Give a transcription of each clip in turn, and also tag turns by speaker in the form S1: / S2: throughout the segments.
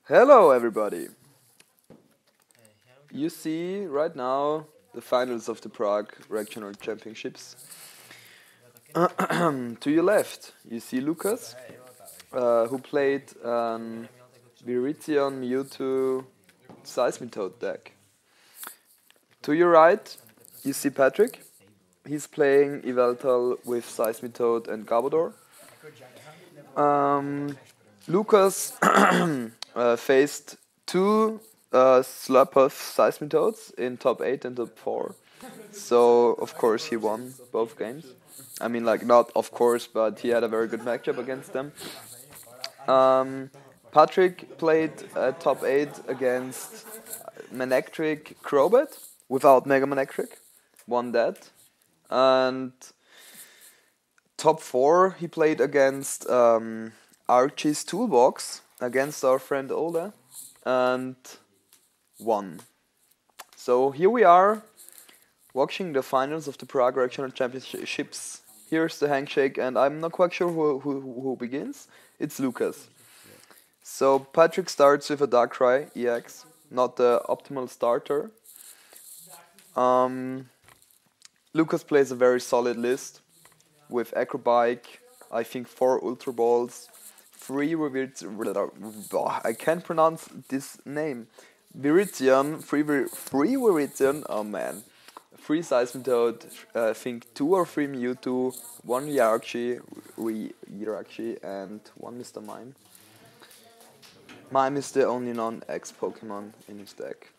S1: Hello, everybody. You see right now the finals of the Prague Regional Championships. To your left, you see Lukas, who played Virizion, Mewtwo, Seismitoad deck. To your right, you see Patrik. He's playing Yveltal with Seismitoad and Garbodor. Lukas faced two Slurpuff Seismitoads in top 8 and top 4. So, of course, he won both games. I mean, like, not of course, but he had a very good matchup against them. Patrik played top 8 against Manectric Crobat without Mega Manectric. Won that. And top 4, he played against Archie's Toolbox against our friend Ola and won. So here we are watching the finals of the Prague Regional Championships. Here's the handshake, and I'm not quite sure who begins. It's Lukas. So Patrik starts with a Darkrai EX, not the optimal starter. Lukas plays a very solid list with Acrobike, I think 4 Ultra Balls, 3 I can't pronounce this name. Virizion, 3 Virizion, oh man. 3 Seismitoad, I think 2 or 3 Mewtwo, 1 Yarchi, and 1 Mr. Mime. Mime is the only non-X Pokemon in his deck.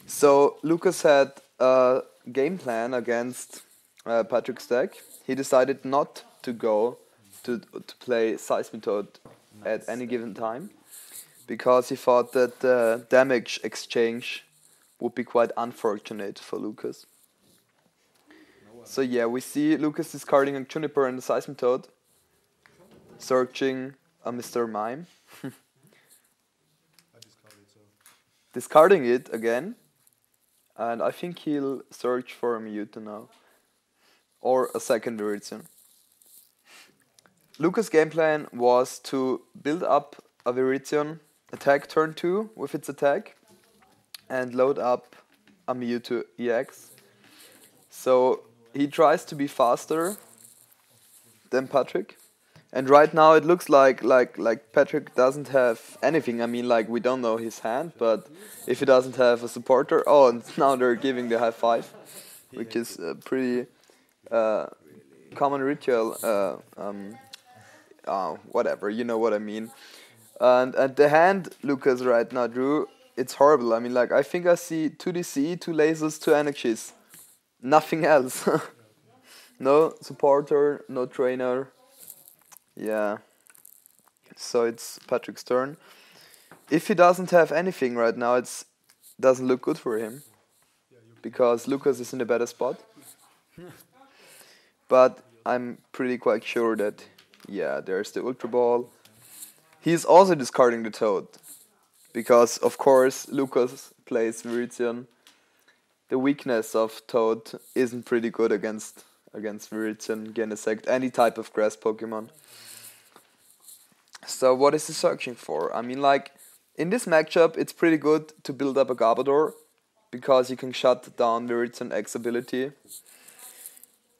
S1: So Lukas had a game plan against Patrik's deck. He decided not to go to play Seismitoad at any given time because he thought that the damage exchange would be quite unfortunate for Lukas. So yeah, we see Lukas discarding a Juniper and a Seismitoad, searching a Mr. Mime, discarding it again, and I think he'll search for a Mewtwo now, or a second Virizion. Lukas' game plan was to build up a Virizion, attack turn 2 with its attack, and load up a Mewtwo EX. So he tries to be faster than Patrik. And right now it looks like Patrik doesn't have anything. I mean, like, we don't know his hand, but if he doesn't have a supporter... Oh, and now they're giving the high five, which is a pretty common ritual. Whatever, you know what I mean. And the hand Lukas right now drew, it's horrible. I mean, like, I think I see 2 DC, 2 lasers, 2 energies. Nothing else. No supporter, no trainer. Yeah. So it's Patrik's turn. If he doesn't have anything right now, it doesn't look good for him. Because Lukas is in a better spot. But I'm pretty quite sure that, yeah, there's the Ultra Ball. He's also discarding the Toad. Because, of course, Lukas plays Virizion. The weakness of Toad isn't pretty good against Virizion, Genesect, any type of grass Pokemon. So what is he searching for? I mean, like, in this matchup, it's pretty good to build up a Garbodor, because you can shut down Virizion X ability.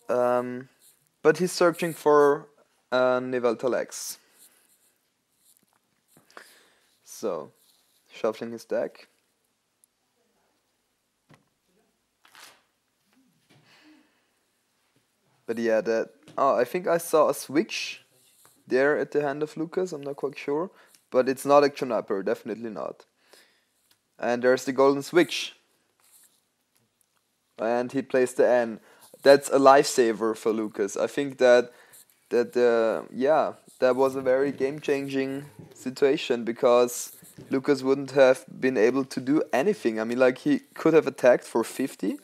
S1: But he's searching for an Yveltal X. So, shuffling his deck. But yeah, I think I saw a switch there at the hand of Lukas, I'm not quite sure. But it's not a Juniper, definitely not. And there's the golden switch. And he plays the N. That's a lifesaver for Lukas. I think that was a very game-changing situation, because Lukas wouldn't have been able to do anything. I mean, like, he could have attacked for 50.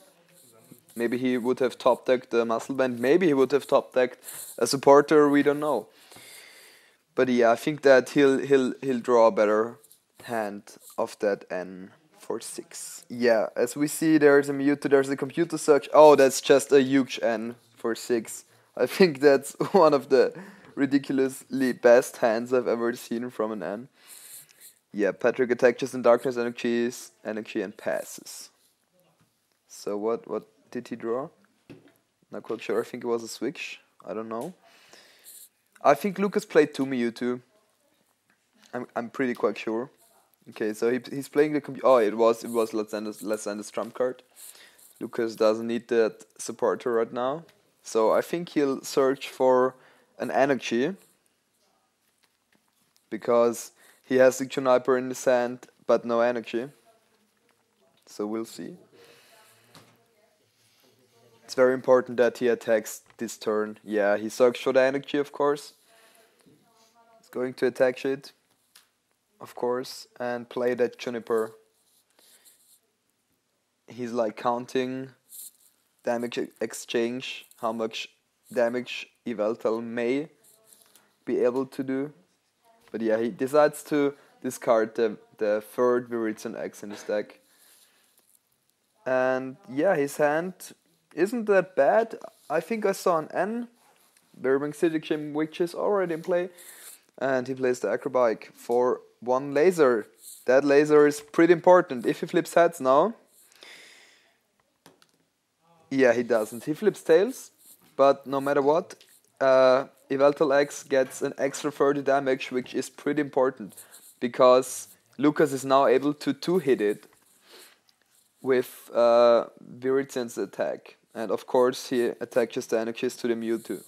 S1: Maybe he would have top-decked the Muscle Band. Maybe he would have top-decked a supporter. We don't know. But yeah, I think that he'll draw a better hand of that N for 6. Yeah, as we see, there's a Mewtwo. There's a computer search. Oh, that's just a huge N for 6. I think that's one of the ridiculously best hands I've ever seen from an N. Yeah, Patrik attaches in darkness energies, energy and passes. So what did he draw? Not quite sure. I think it was a switch. I don't know. I think Lukas played to Mewtwo. I'm pretty quite sure. Okay, so he's playing the oh, it was Lysander's trump card. Lukas doesn't need that supporter right now. So I think he'll search for an energy. Because he has the Juniper in his hand, but no energy. So we'll see. It's very important that he attacks this turn. Yeah, he searched for the energy, of course. He's going to attack it, of course, and play that Juniper. He's like counting damage exchange, how much damage Yveltal may be able to do. But yeah, he decides to discard the third Virizion X in his deck. And yeah, his hand isn't that bad. I think I saw an N, Berbing City Gym, which is already in play. And he plays the Acrobike for 1 laser. That laser is pretty important. If he flips heads now... Yeah, he doesn't. He flips tails, but no matter what, Yveltal X gets an extra 30 damage, which is pretty important. Because Lukas is now able to 2-hit it with Virizion's attack. And of course he attaches the energies to the Mewtwo.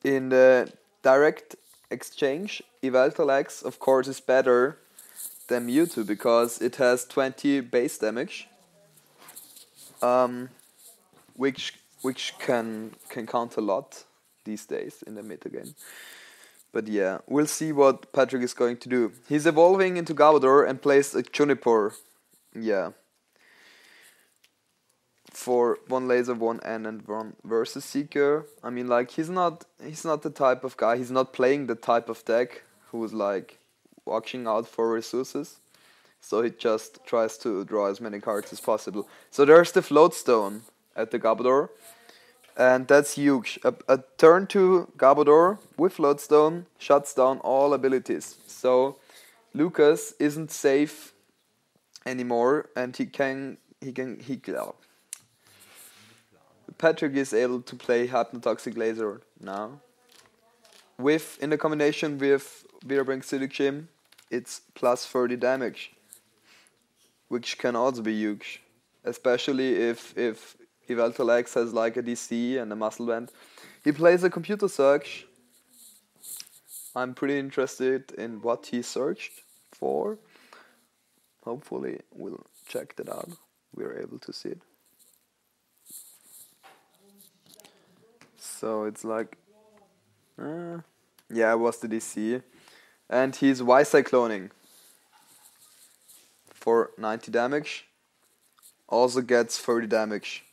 S1: In the direct exchange, Yveltal X of course is better than Mewtwo because it has 20 base damage. Which can count a lot these days in the meta game. But yeah, we'll see what Patrik is going to do. He's evolving into Garbodor and plays a Juniper. Yeah. For 1 laser, 1 N and 1 versus Seeker. I mean, like, he's not the type of guy, he's not playing the type of deck who's like watching out for resources. So he just tries to draw as many cards as possible. So there's the Float Stone at the Garbodor. And that's huge. A turn 2 Garbodor with Floatstone shuts down all abilities. So Lukas isn't safe anymore, and Patrik is able to play Hypnotoxic Laser now. In the combination with Berbing City Gym, it's plus 30 damage, which can also be huge, especially if Yveltal X has like a DC and a muscle band. He plays a computer search. I'm pretty interested in what he searched for. Hopefully we'll check that out. We're able to see it. So it's like... yeah, it was the DC. And he's Y-Cycloning for 90 damage. Also gets 30 damage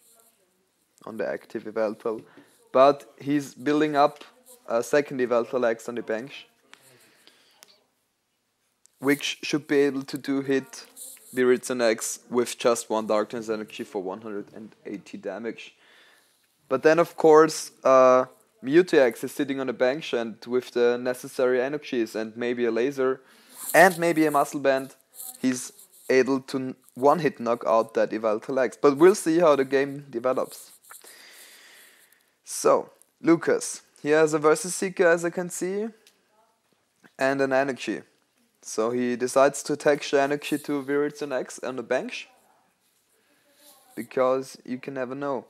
S1: on the active Yveltal, but he's building up a second Yveltal X on the bench, which should be able to 2-hit Virizion X with just 1 Darkness Energy for 180 damage. But then of course Mewtwo X is sitting on the bench, and with the necessary energies and maybe a laser and maybe a muscle band, he's able to 1-hit knock out that Yveltal X. But we'll see how the game develops. So, Lukas, he has a Versus Seeker as I can see, and an energy. So he decides to attach the energy to Virizion X on the bench, because you can never know.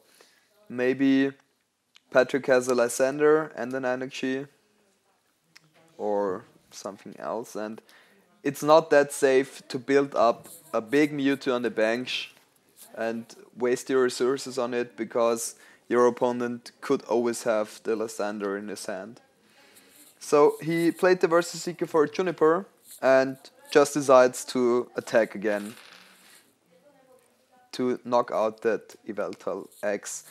S1: Maybe Patrik has a Lysander and an energy, or something else, and it's not that safe to build up a big Mewtwo on the bench and waste your resources on it, because your opponent could always have the Lysander in his hand. So he played the Versus Seeker for Juniper and just decides to attack again to knock out that Yveltal X.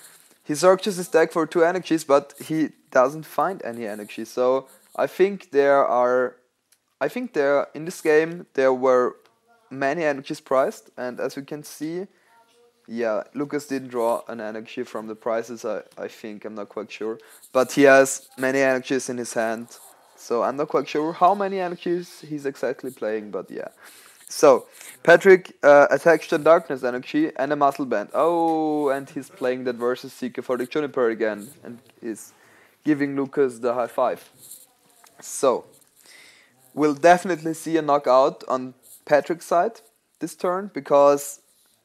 S1: He searches his deck for 2 energies, but he doesn't find any energy. So I think in this game there were many energies priced, and as you can see, yeah, Lukas didn't draw an energy from the prizes, I think, I'm not quite sure. But he has many energies in his hand So I'm not quite sure how many energies he's exactly playing, but yeah. So, Patrik attacks the Darkness Energy and a Muscle Band. Oh, and he's playing that Versus Seeker for the Juniper again, and is giving Lukas the high five. So, we'll definitely see a knockout on Patrik's side this turn, because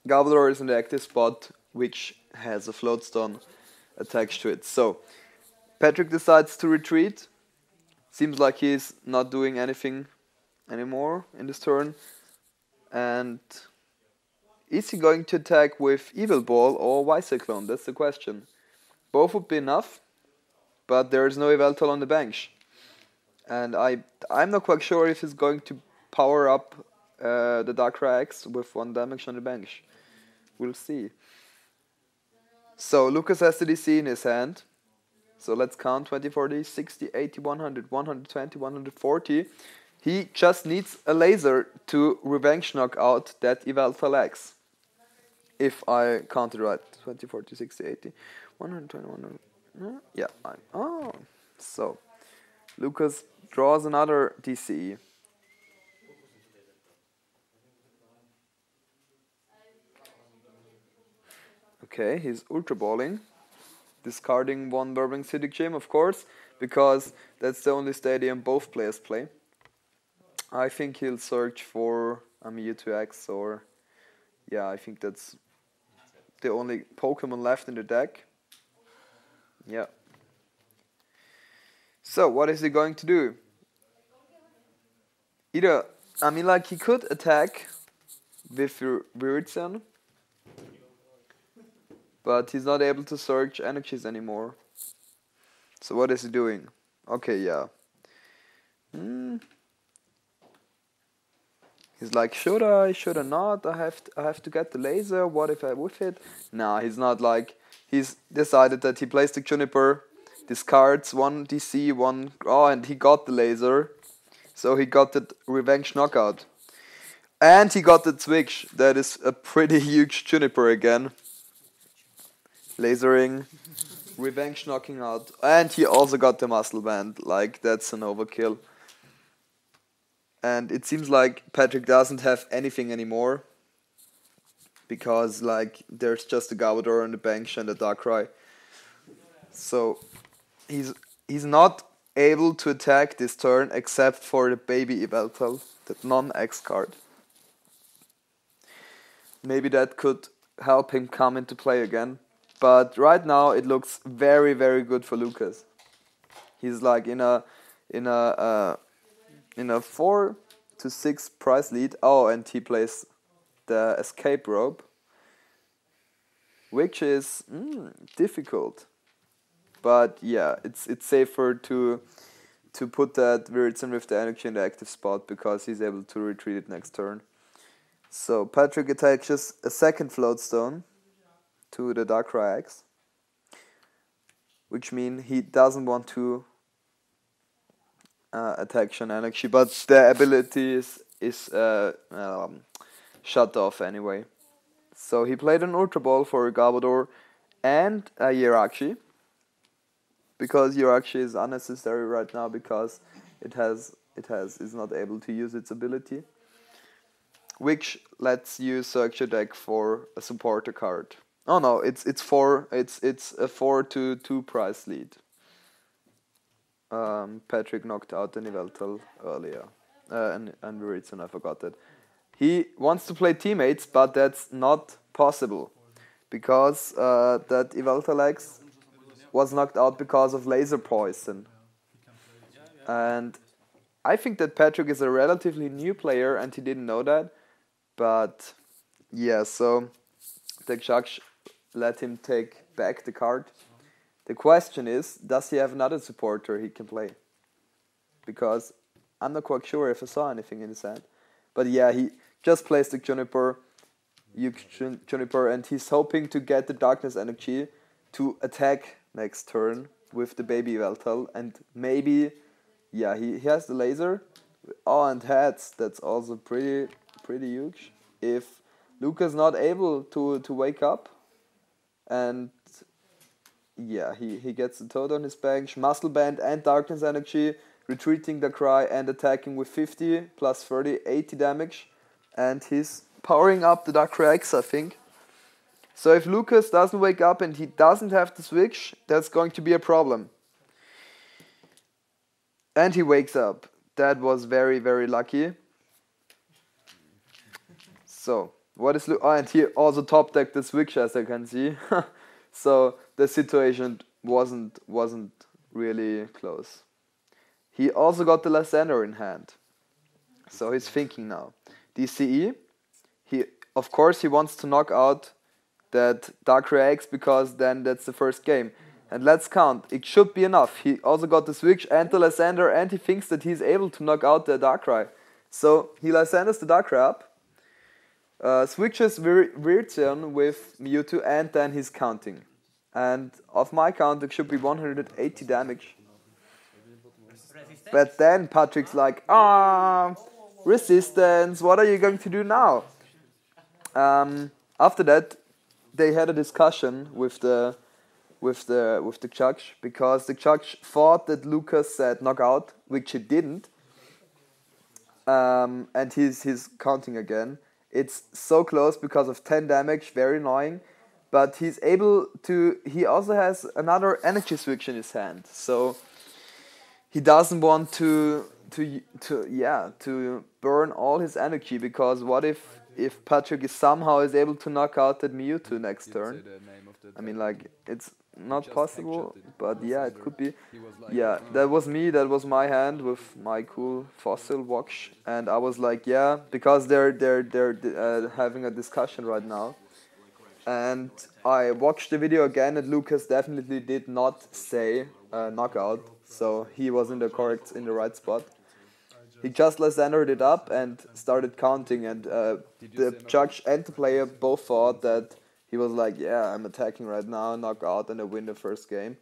S1: Garbodor is in the active spot, which has a Float Stone attached to it. So, Patrik decides to retreat. Seems like he's not doing anything anymore in this turn. And is he going to attack with Yveltal or Y-Cyclone? That's the question. Both would be enough, but there's no Yveltal on the bench. And I'm not quite sure if he's going to power up the Darkrai X with 1 damage on the bench. We'll see. So Lukas has the DC in his hand. So let's count: 20, 40, 60, 80, 100, 120, 140. He just needs a laser to revenge knock out that Yveltal X. If I counted right. 20, 40, 60, 80, 120, 100. Yeah. So Lukas draws another DCE. Okay, he's Ultra Balling. Discarding 1 Burbling City Gym, of course, because that's the only stadium both players play. I think he'll search for a Mewtwo X, or yeah, I think that's the only Pokemon left in the deck. Yeah. So what is he going to do? Either, I mean, like, he could attack with Virizion, but he's not able to search energies anymore. So what is he doing? Okay, yeah. He's like, should I not? I have to get the laser. What if I whiff it? Nah, he's not like. He's decided that he plays the Juniper, discards 1 DC, 1. Oh, and he got the laser. So he got the revenge knockout. And he got the switch. That is a pretty huge Juniper again. Lasering, revenge knocking out. And he also got the Muscle Band. Like, that's an overkill. And it seems like Patrik doesn't have anything anymore, because like there's just a Garbodor on the bench and a Darkrai. So he's not able to attack this turn except for the baby Yveltal, that non-X card. Maybe that could help him come into play again. But right now it looks very, very good for Lukas. He's like in a 4 to 6 price lead. Oh, and he plays the escape rope, which is difficult. But yeah, it's safer to put that Virizion with the energy in the active spot, because he's able to retreat it next turn. So Patrik attaches a second Float Stone to the Darkrai X, which means he doesn't want to attack Shan Energy, but the ability is shut off anyway. So he played an Ultra Ball for a Garbodor and a Jirachi, because Jirachi is unnecessary right now because it is not able to use its ability, which lets you search your deck for a supporter card. Oh no, it's a 4 to 2 price lead. Patrik knocked out an Yveltal earlier. And Virizion, I forgot that. He wants to play teammates, but that's not possible, because that Yveltal X was knocked out because of laser poison. And I think that Patrik is a relatively new player and he didn't know that. But yeah, so the judge let him take back the card. The question is, does he have another supporter he can play? Because I'm not quite sure if I saw anything in his hand. But yeah, he just plays the Juniper, and he's hoping to get the Darkness Energy to attack next turn with the baby Yveltal. And maybe, yeah, he has the laser. Oh, and heads, that's also pretty huge. If Lukas not able to wake up, and yeah, he gets the Toad on his bench, Muscle Band and Darkness Energy, retreating Darkrai and attacking with 50 plus 30, 80 damage. And he's powering up the Darkrai X, I think. So if Lukas doesn't wake up and he doesn't have the switch, that's going to be a problem. And he wakes up. That was very, very lucky. So, what is and he also top decked the switch, as I can see. So the situation wasn't really close. He also got the Lysander in hand. So he's thinking now. DCE. Of course he wants to knock out that Darkrai X because then that's the first game. And let's count. It should be enough. He also got the switch and the Lysander, and he thinks that he's able to knock out the Darkrai. So he Lysanders the Darkrai up. Switches Virizion with Mewtwo, and then he's counting. And off my count, it should be 180 damage. But then Patrick's like, resistance, what are you going to do now? After that, they had a discussion with the judge, because the judge thought that Lukas said knockout, which he didn't. And he's counting again. It's so close because of 10 damage, very annoying. But he's able to. He also has another energy switch in his hand, so he doesn't want to burn all his energy, because what if Patrick somehow is able to knock out that Mewtwo next turn? I mean, like, it's not possible, but yeah, it could be. Yeah, that was me, that was my hand with my cool fossil watch, and I was like, yeah, because they're having a discussion right now. And I watched the video again, and Lukas definitely did not say knockout, so he was in the right spot. He just Lysandered it up and started counting, and the judge and the player both thought that he was like, yeah, I'm attacking right now, knock out, and I win the first game.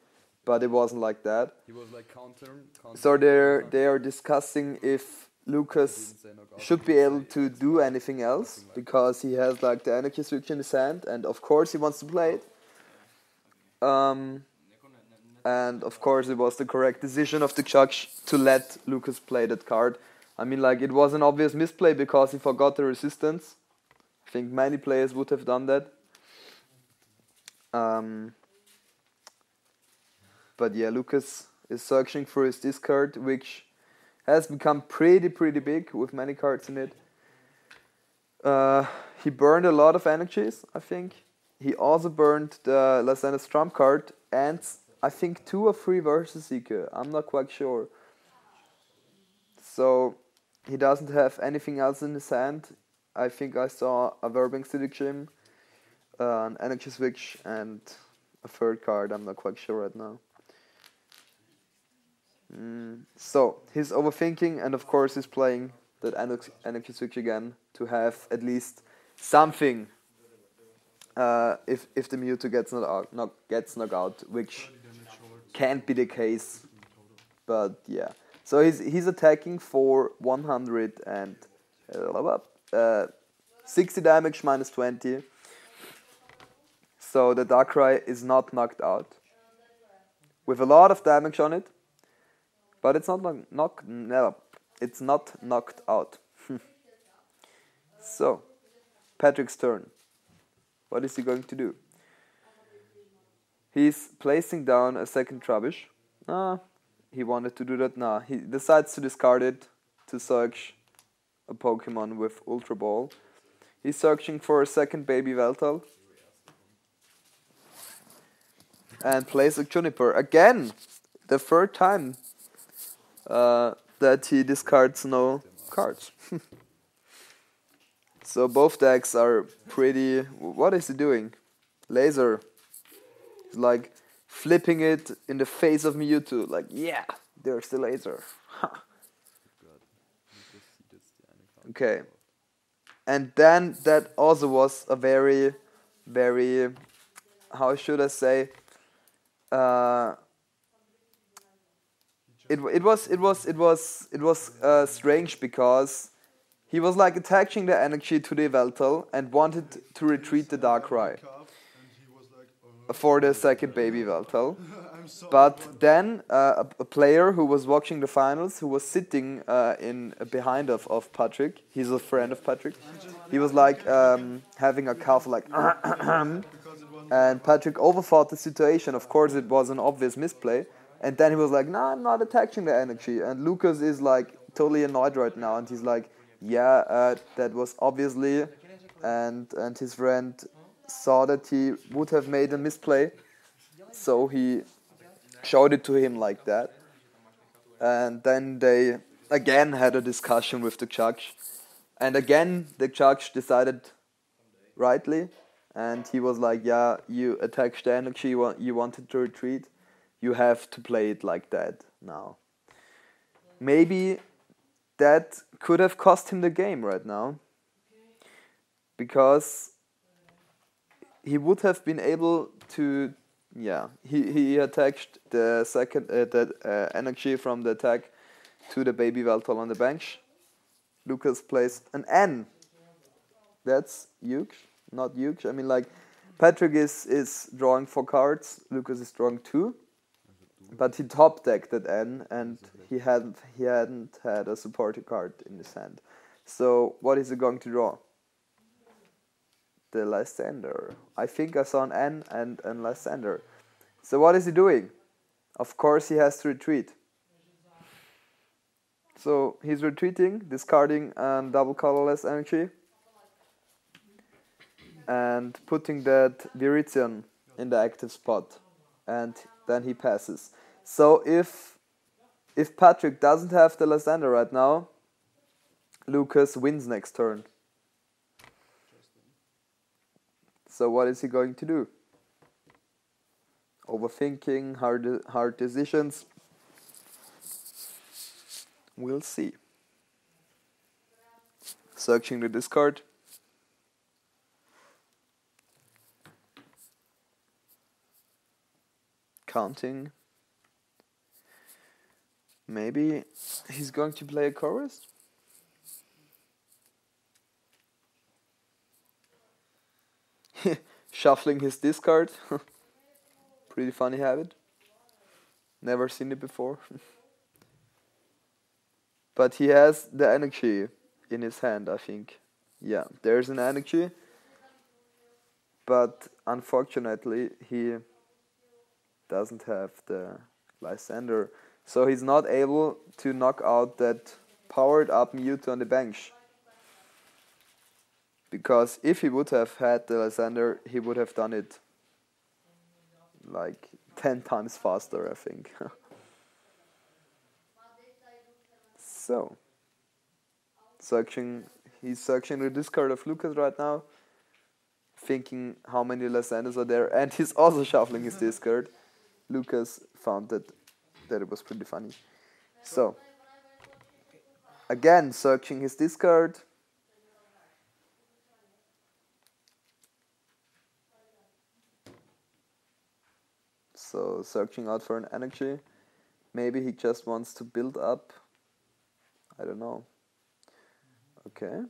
S1: But it wasn't like that.
S2: He was like counter.
S1: So they are discussing if Lukas should be able to do anything else, because he has like the energy switch in his hand, and of course he wants to play it. And of course it was the correct decision of the judge to let Lukas play that card. I mean, like, it was an obvious misplay because he forgot the resistance. I think many players would have done that. But yeah, Lukas is searching for his discard, which has become pretty big with many cards in it. He burned a lot of energies, I think. He also burned the Lysander's trump card, and I think 2 or 3 Versus Seeker. I'm not quite sure. So he doesn't have anything else in his hand. I think I saw a Verbing City Gym, an Energy Switch, and a third card. I'm not quite sure right now. So he's overthinking, and of course he's playing that Energy Switch again to have at least something. If the Mewtwo gets knocked out, which can't be the case, but yeah. So he's attacking for 160 damage minus 20. So the Darkrai is not knocked out, with a lot of damage on it, but it's not it's not knocked out. So Patrick's turn. What is he going to do? He's placing down a second Trubbish. He wanted to do that now. He decides to discard it to search a Pokemon with Ultra Ball. He's searching for a second baby Yveltal. And plays a Juniper. Again! The third time that he discards no cards. So both decks are pretty... What is he doing? Laser. He's like flipping it in the face of Mewtwo. Like, yeah, there's the laser. Okay. And then that also was a very, how should I say? It was strange because he was like attaching the energy to the Yveltal and wanted to retreat the Darkrai for the second baby Yveltal. But then a player who was watching the finals, who was sitting in behind of Patrik, he's a friend of Patrik. He was like having a cough, like, and Patrik overthought the situation. Of course, it was an obvious misplay. And then he was like, "No, I'm not attaching the energy." And Lukas is like totally annoyed right now, and he's like, "Yeah, that was obviously," and his friend saw that he would have made a misplay, so he showed it to him like that. And then they again had a discussion with the judge, and again the judge decided rightly, and he was like, "Yeah, you attached the energy, you wanted to retreat. You have to play it like that now." Maybe that could have cost him the game right now, because he would have been able to, yeah, he attached the second energy from the attack to the baby Yveltal on the bench. Lukas plays an N. That's huge, not huge. I mean, like, Patrik is drawing 4 cards, Lukas is drawing 2. But he top decked that N, and he hadn't had a supporting card in his hand. So what is he going to draw? The Lysander. I think I saw an N and Lysander. So what is he doing? Of course he has to retreat. So he's retreating, discarding double colorless energy, and putting that Virizion in the active spot, and then he passes. So if Patrik doesn't have the Lysander right now, Lukas wins next turn. So what is he going to do? Overthinking, hard decisions. We'll see. Searching the discard. Counting. Maybe he's going to play a chorus? Shuffling his discard. Pretty funny habit. Never seen it before. But he has the energy in his hand, I think. Yeah, there's an energy. But unfortunately, he doesn't have the Lysander. So he's not able to knock out that powered up Mewtwo on the bench. Because if he would have had the Lysander, he would have done it like 10 times faster, I think. So, he's searching the discard of Lukas right now, thinking how many Lysanders are there, and he's also shuffling his discard. Lukas found that it was pretty funny. So, again, searching his discard. So, searching out for an energy. Maybe he just wants to build up. I don't know. Okay.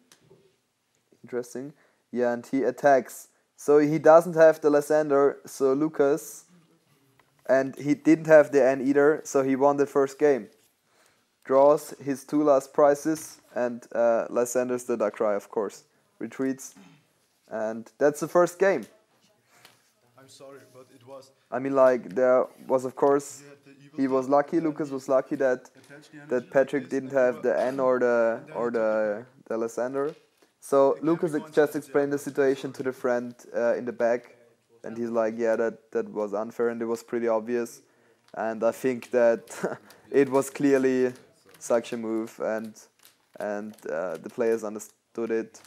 S1: Interesting. Yeah, and he attacks. So he doesn't have the Lysander, so Lukas, and he didn't have the N either, so he won the first game. Draws his 2 last prizes, and Lysander's the Darkrai, of course. Retreats, and that's the first game.
S2: I'm sorry, but it was...
S1: I mean, like, there was, of course, he was lucky, Lukas was lucky that Patrik didn't have the N or the Lysander. So Lukas just explained the situation to the friend in the back, and he's like, yeah, that was unfair, and it was pretty obvious. And I think that it was clearly such a move, and the players understood it.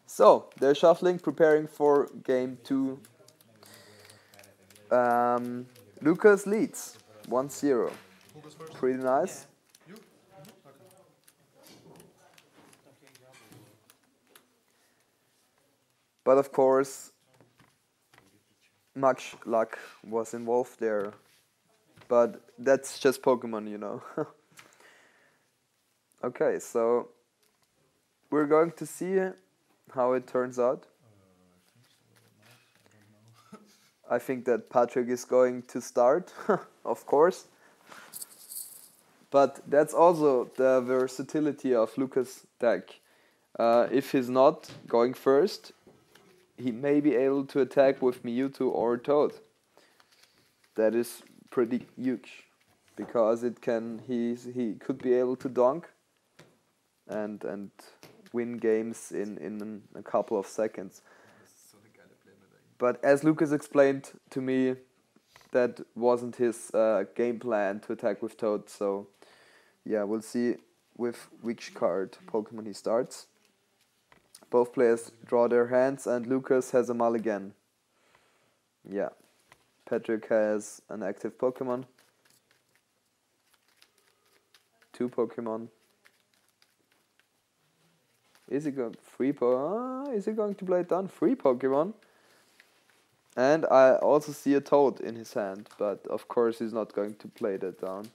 S1: So, they're shuffling, preparing for game 2. Lukas leads 1-0. Pretty nice. But of course, much luck was involved there. But that's just Pokemon, you know. Okay, so we're going to see how it turns out. I think that Patrik is going to start, of course. But that's also the versatility of Lukas' deck. If he's not going first, he may be able to attack with Mewtwo or Toad. That is pretty huge, because he could be able to donk and win games in a couple of seconds. But as Lukas explained to me, that wasn't his game plan to attack with Toad. So yeah, we'll see with which card Pokemon he starts. Both players draw their hands, and Lukas has a mulligan. Yeah, Patrik has an active Pokemon. 2 Pokemon. Is he going is he going to play it down? 3 Pokemon. And I also see a Toad in his hand, but of course he's not going to play that down.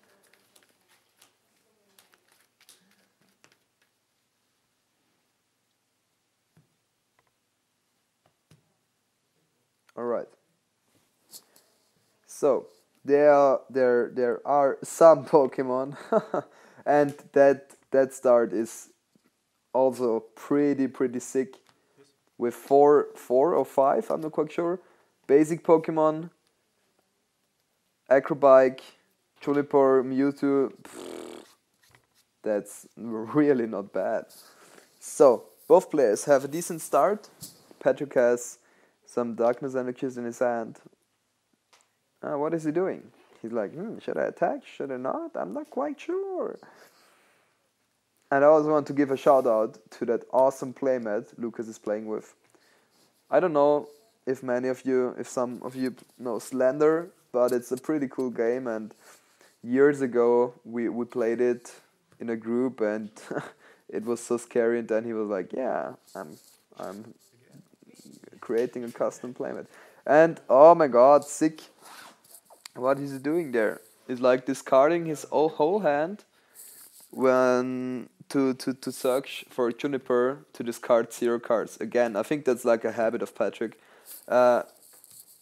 S1: All right. So there are some Pokemon, and that start is also pretty sick. With four or five, I'm not quite sure. Basic Pokemon, Acrobike, Juniper, Mewtwo. That's really not bad. So both players have a decent start. Patrik has some Darkness Energies in his hand. What is he doing? He's like, should I attack? Should I not? I'm not quite sure. And I also want to give a shout out to that awesome playmat Lukas is playing with. I don't know if some of you know Slender, but it's a pretty cool game, and years ago we played it in a group, and it was so scary, and then he was like, yeah, I'm creating a custom playmat. And oh my god, sick. What is he doing there? He's like discarding his whole hand when to search for Juniper to discard 0 cards. Again, I think that's like a habit of Patrik.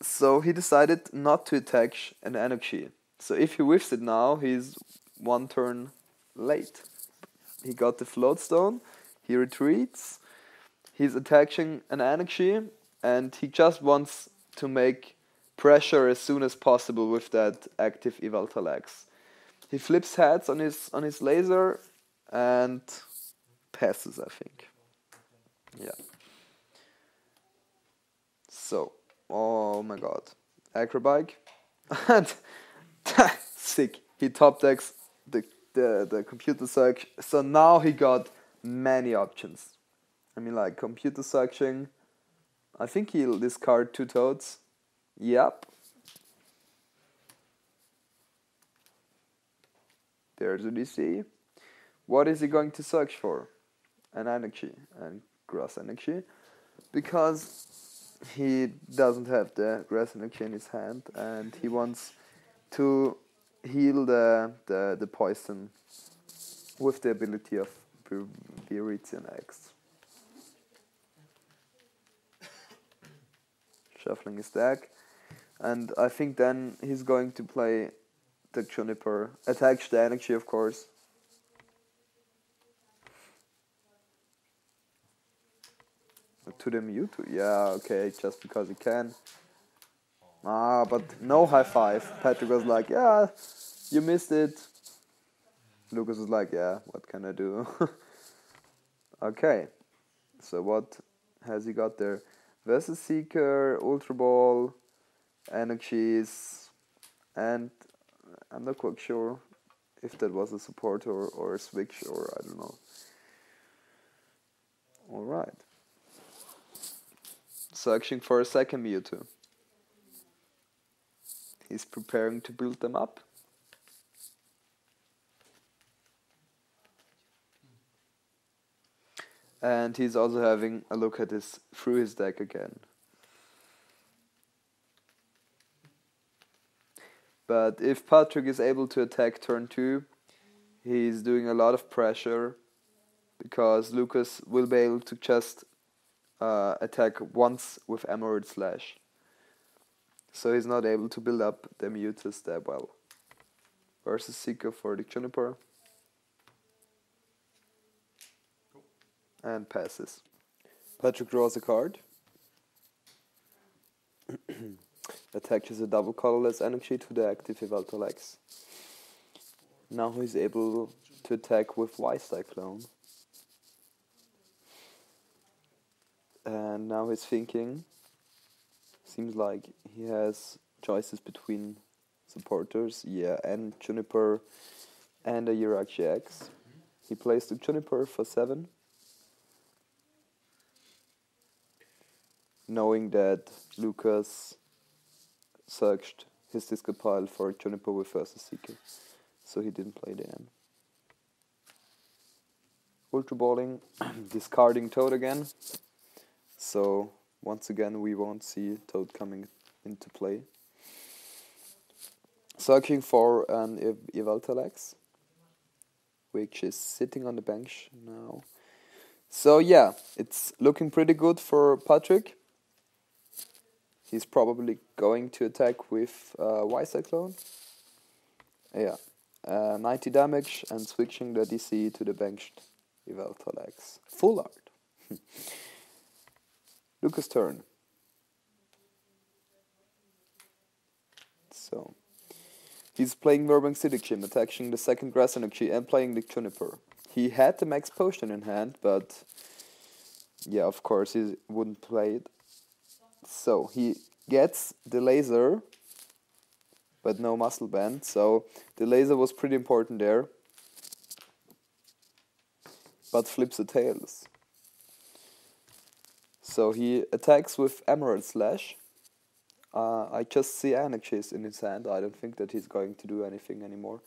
S1: So he decided not to attack an energy. So if he whiffs it now, he's 1 turn late. He got the float stone, he retreats, he's attaching an energy, and he just wants to make pressure as soon as possible with that active Yveltal X. He flips heads on his laser and passes, I think. Yeah. So, oh my god. Acrobike. And sick. He top decks the computer search. So now he got many options. I mean, like computer searching. I think he'll discard 2 Toads. Yep. There's a DC. What is he going to search for? An energy and grass energy. Because he doesn't have the grass energy in his hand, and he wants to heal the poison with the ability of Virizion X. Shuffling his deck. And I think then he's going to play the Juniper. Attach the energy, of course. To the Mewtwo. Yeah, okay, just because he can. But no high five. Patrik was like, yeah, you missed it. Lukas was like, yeah, what can I do? Okay, so what has he got there? Vessel Seeker, Ultra Ball, Energies, and I'm not quite sure if that was a support or a switch, or I don't know. Alright. Searching for a second Mewtwo. He's preparing to build them up. And he's also having a look at through his deck again. But if Patrik is able to attack turn 2, he's doing a lot of pressure, because Lukas will be able to just attack once with Emerald Slash. So he's not able to build up the Mewtwo that well. Versus Seeker for the Juniper. And passes. Patrik draws a card. Attaches a double colorless energy to the active Yveltal X. Now he's able to attack with Y-Cyclone. And now he's thinking. Seems like he has choices between supporters. Yeah, and Juniper and a Yirachi X. He plays the Juniper for 7. Knowing that Lukas searched his discard pile for Juniper with versus Seeker. So he didn't play the end. Ultra Balling, discarding Toad again. So once again we won't see Toad coming into play. Searching for an Yveltal X, which is sitting on the bench now. So yeah, it's looking pretty good for Patrik. He's probably going to attack with Y-Cyclone. Yeah, 90 damage and switching the DC to the benched Yveltal X. Full art. Lukas' turn. So, he's playing Verbank City Gym, attacking the second Grass Energy and playing the Juniper. He had the Max Potion in hand, but yeah, of course he wouldn't play it. So, he gets the laser, but no muscle band, so the laser was pretty important there. But flips the tails. So he attacks with Emerald Slash. I just see energies in his hand. I don't think that he's going to do anything anymore.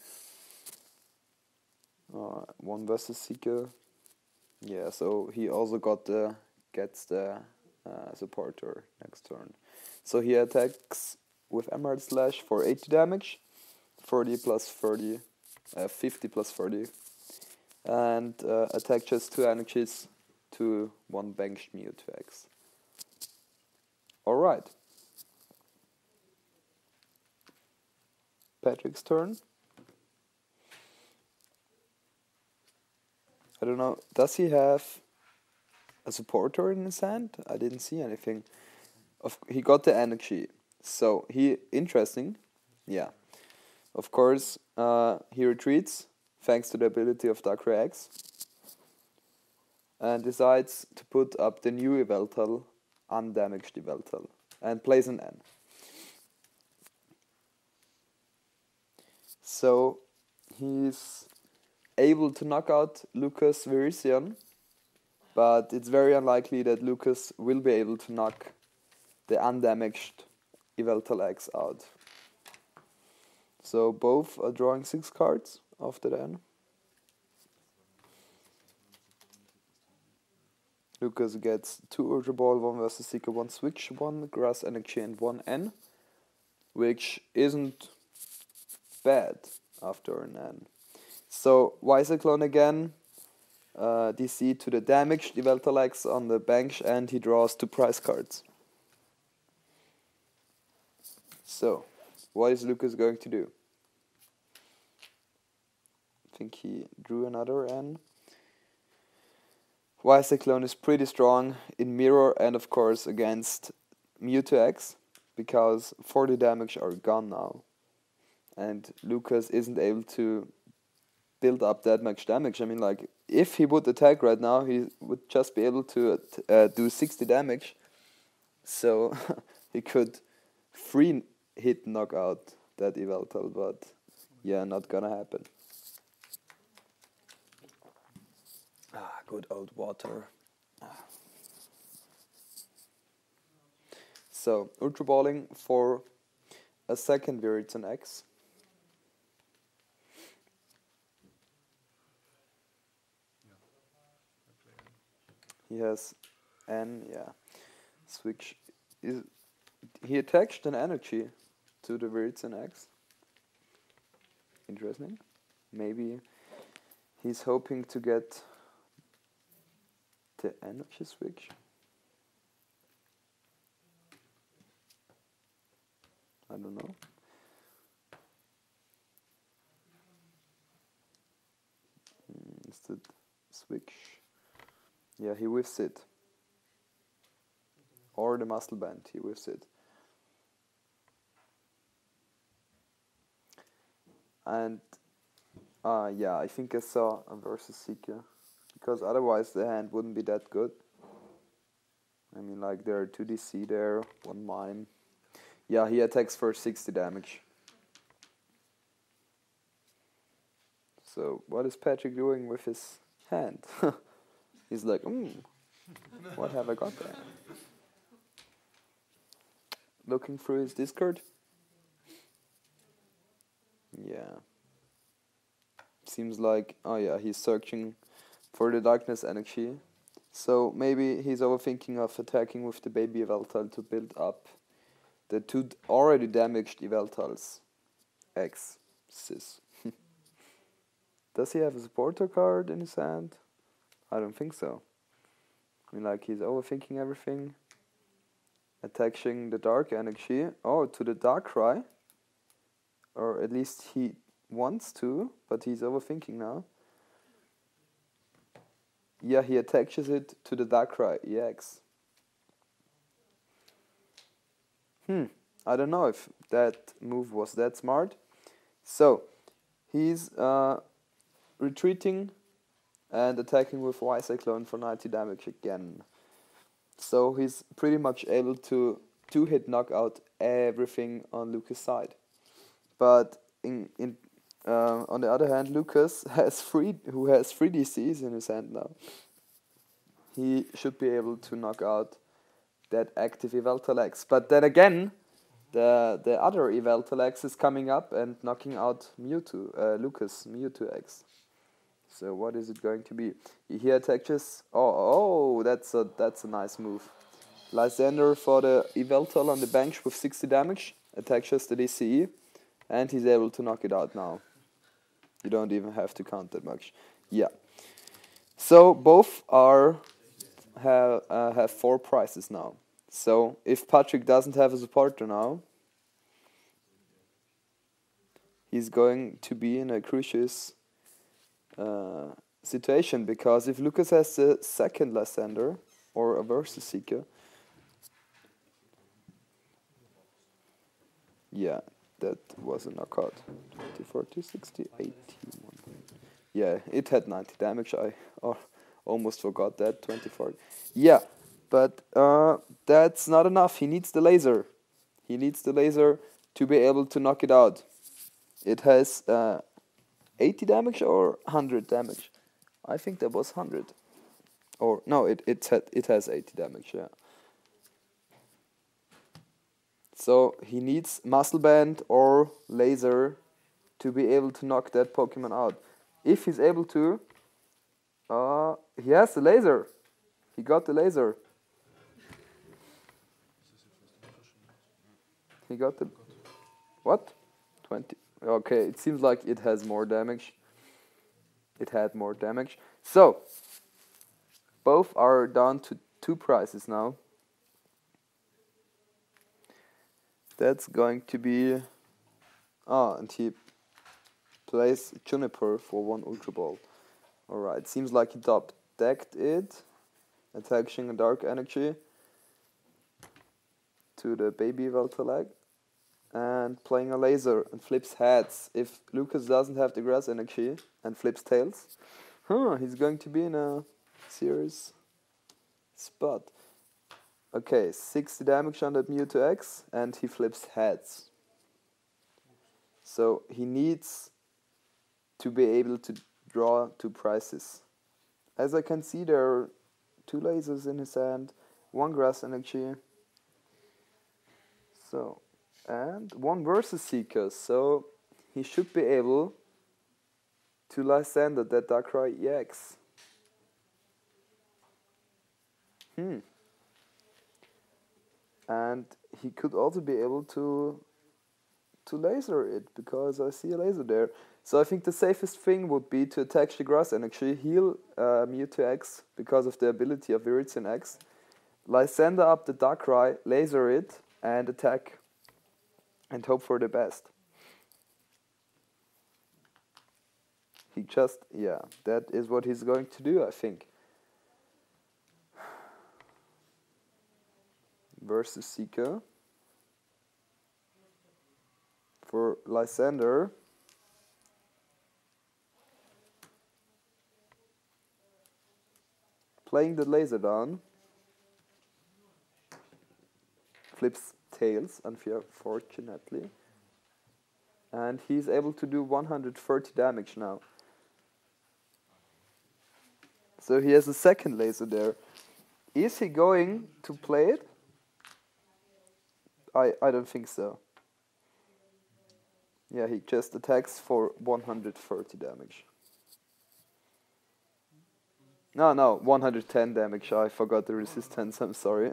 S1: 1 versus Seeker. Yeah, so he also gets the supporter next turn. So he attacks with Emerald Slash for 80 damage. 40 plus 30. 50 plus 30. And attaches 2 energies to 1 benched Mewtwo X. Alright. Patrik's turn. I don't know, does he have a supporter in his hand? I didn't see anything. He got the energy. So, interesting. Yeah. Of course, he retreats, thanks to the ability of Darkrai X. And decides to put up the new Yveltal, undamaged Yveltal, and plays an N. So he's able to knock out Lukas Virizion, but it's very unlikely that Lukas will be able to knock the undamaged Yveltal X out. So both are drawing 6 cards after the N. Lukas gets 2 Ultra Ball, 1 versus Seeker, 1 Switch, 1 Grass Energy and 1 N, which isn't bad after an N. So Y-Cyclone again, DC to the damaged Yveltal X on the bench, and he draws 2 prize cards. So, what is Lukas going to do? I think he drew another N. Y-Cyclone is pretty strong in Mirror and of course against Mewtwo X, because 40 damage are gone now. And Lukas isn't able to build up that much damage. I mean, like, if he would attack right now, he would just be able to do 60 damage. So he could free hit knock out that Yveltal, but yeah, not gonna happen. Good old water. So, Ultra Balling for a second Virizion X. He has N, yeah. Switch. He attached an energy to the Virizion X. Interesting. Maybe he's hoping to get the energy switch. I don't know. Is that switch? Yeah, he whiffs it. Or the muscle band, he whiffs it. And yeah, I think I saw a versus seeker, because otherwise the hand wouldn't be that good. I mean, like, there are 2 DC there, 1 mine. Yeah, he attacks for 60 damage. So what is Patrik doing with his hand? He's like, what have I got there? Looking through his discard. Yeah. Seems like, oh yeah, he's searching for the darkness energy. So maybe he's overthinking of attacking with the baby Yveltal to build up the 2 already damaged Yveltals. X. Sis. Does he have a supporter card in his hand? I don't think so. I mean, like, he's overthinking everything. Attaching the dark energy. Oh, to the Darkrai. Or at least he wants to, but he's overthinking now. Yeah, he attaches it to the Darkrai EX. I don't know if that move was that smart. So, he's retreating and attacking with Y-Cyclone for 90 damage again. So he's pretty much able to 2-hit knockout everything on Lukas' side. But on the other hand, Lukas who has 3 DCs in his hand now. He should be able to knock out that active Yveltal X. But then again, the other Yveltal X is coming up and knocking out Mewtwo, Lukas Mewtwo X. So what is it going to be? He attaches. Oh, that's a nice move. Lysander for the Yveltal on the bench with 60 damage, attaches the DCE, and he's able to knock it out now. You don't even have to count that much. Yeah. So both have 4 prizes now. So if Patrik doesn't have a supporter now, he's going to be in a crucious situation, because if Lukas has the second Lysander or a versus seeker, yeah, that was a knockout. 20, 40, 60, 81. Yeah, it had 90 damage. I almost forgot that. 24. Yeah, but that's not enough. He needs the laser. He needs the laser to be able to knock it out. It has 80 damage or 100 damage. I think that was 100. Or no, it has 80 damage. Yeah. So he needs Muscle Band or Laser to be able to knock that Pokemon out. If he's able to, he has the Laser. He got the Laser. He got the what? 20. Okay, it seems like it has more damage. It had more damage. So both are down to 2 prizes now. That's going to be... and he plays Juniper for 1 Ultra Ball. Alright, seems like he top decked it, attaching a Dark Energy to the baby Yveltal, and playing a Laser and flips heads. If Lukas doesn't have the Grass Energy and flips tails, he's going to be in a serious spot. Okay, 60 damage on that Mewtwo X, and he flips heads. So he needs to be able to draw 2 prizes. As I can see, there are 2 lasers in his hand, 1 Grass Energy, so, and 1 Versus Seeker. So he should be able to Lysander that Darkrai EX. And he could also be able to laser it, because I see a laser there. So I think the safest thing would be to attach the Grass Energy, heal Mewtwo X because of the ability of Virizion X, Lysander up the Darkrai, laser it, and attack and hope for the best. He just, yeah, that is what he's going to do, I think. Versus Seeker. For Lysander. Playing the laser down. Flips tails, unfortunately. And he's able to do 130 damage now. So he has a second laser there. Is he going to play it? I don't think so. Yeah, he just attacks for 130 damage. No, 110 damage. I forgot the resistance, I'm sorry.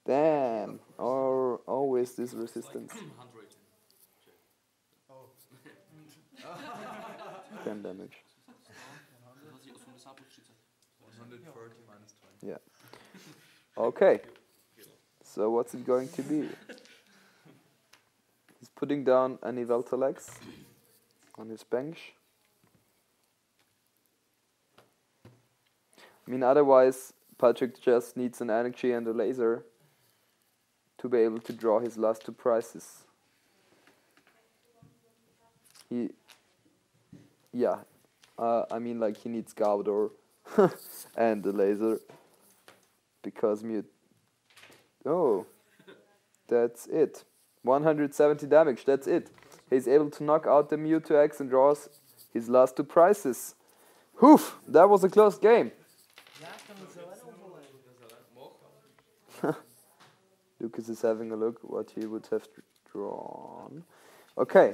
S1: Damn, or always this resistance. 10 damage.
S2: 130 minus 20.
S1: Yeah. Okay. So what's it going to be? He's putting down an Yveltal X on his bench. I mean, otherwise, Patrik just needs an energy and a laser to be able to draw his last two prizes. I mean, like, he needs Garbodor and the laser because Oh, that's it. 170 damage, that's it. He's able to knock out the Mewtwo X and draws his last two prizes. Whew, that was a close game. Lukas is having a look what he would have drawn. Okay,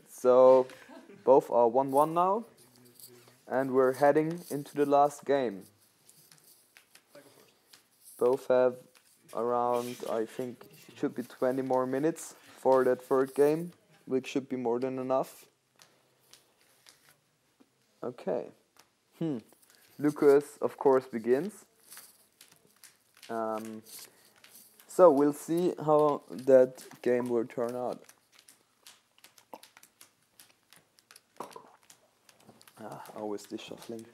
S1: so both are 1-1 now. And we're heading into the last game. Both have around, I think, it should be 20 more minutes for that third game, which should be more than enough. Okay. Lukas, of course, begins. So we'll see how that game will turn out. Always this shuffling.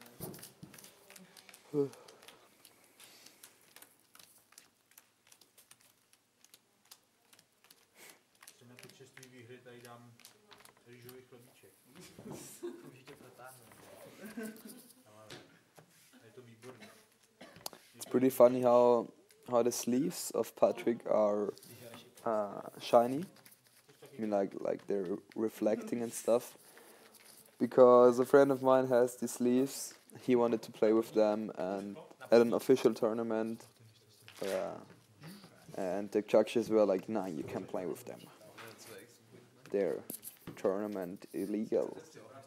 S1: It's pretty funny how the sleeves of Patrik are shiny. I mean, like they're reflecting and stuff. Because a friend of mine has these sleeves, he wanted to play with them, and at an official tournament, and the judges were like, "Nah, you can't play with them. They're tournament illegal.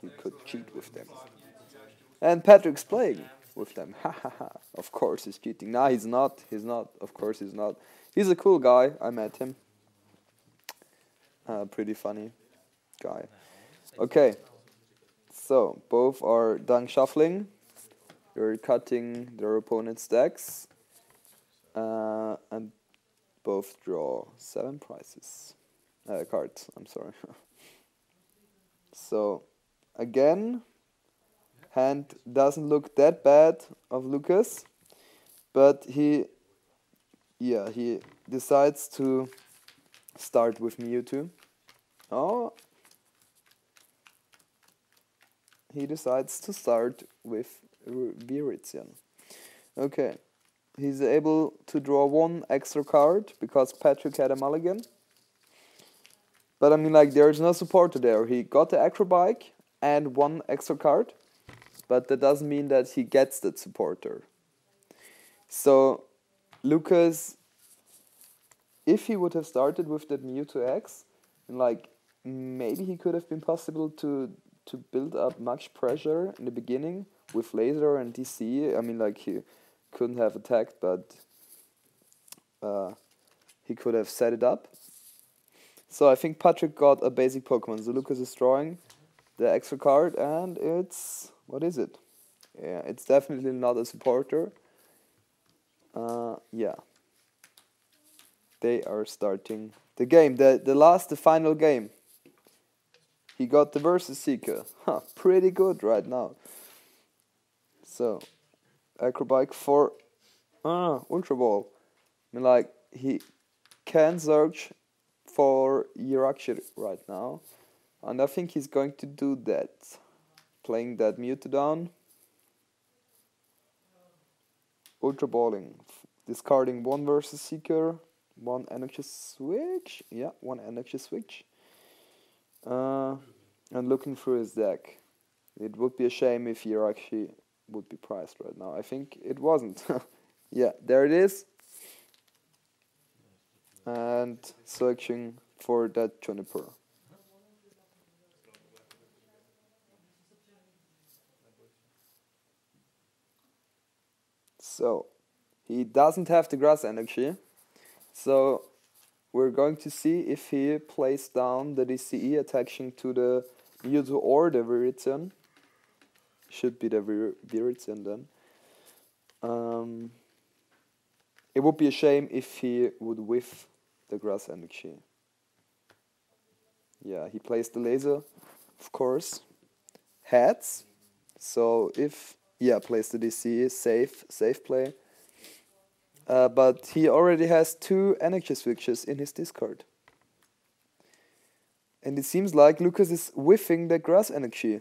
S1: You could cheat with them." And Patrik's playing with them. Ha ha ha. Of course he's cheating. Nah, he's not. He's not. Of course he's not. He's a cool guy. I met him. Pretty funny guy. Okay. So, both are done shuffling. They're cutting their opponent's decks. And both draw 7 prizes. Cards, I'm sorry. So, again, hand doesn't look that bad of Lukas. But he decides to start with Mewtwo. Oh. He decides to start with Virizion. Okay. He's able to draw 1 extra card because Patrik had a mulligan. But I mean, like, there's no supporter there. He got the acrobike and 1 extra card. But that doesn't mean that he gets that supporter. So, Lukas, if he would have started with that Mewtwo X, like, maybe he could have been possible to build up much pressure in the beginning with laser and DC. I mean, like, he couldn't have attacked, but he could have set it up. So I think Patrik got a basic Pokemon. So Lukas is drawing the extra card, and it's... what is it? Yeah, it's definitely not a supporter. Yeah. They are starting the final game. He got the Versus Seeker. Huh, pretty good right now. So, Acrobike for Ultra Ball. I mean, like, he can search for Yirachi right now. And I think he's going to do that. Playing that Mewtwo down. Ultra Balling. Discarding one Versus Seeker. One energy switch. Yeah, one energy switch. And looking through his deck. It would be a shame if Yirachi would be priced right now. I think it wasn't. Yeah, there it is. And searching for that Juniper. So, he doesn't have the grass energy. So, we're going to see if he plays down the DCE attaching to the Mewtwo or the Virizion. Should be the Virizion then. It would be a shame if he would whiff the grass energy. Yeah, he plays the laser, of course. Heads. So if plays the DC, safe play. But he already has 2 energy switches in his discard. And it seems like Lukas is whiffing the grass energy.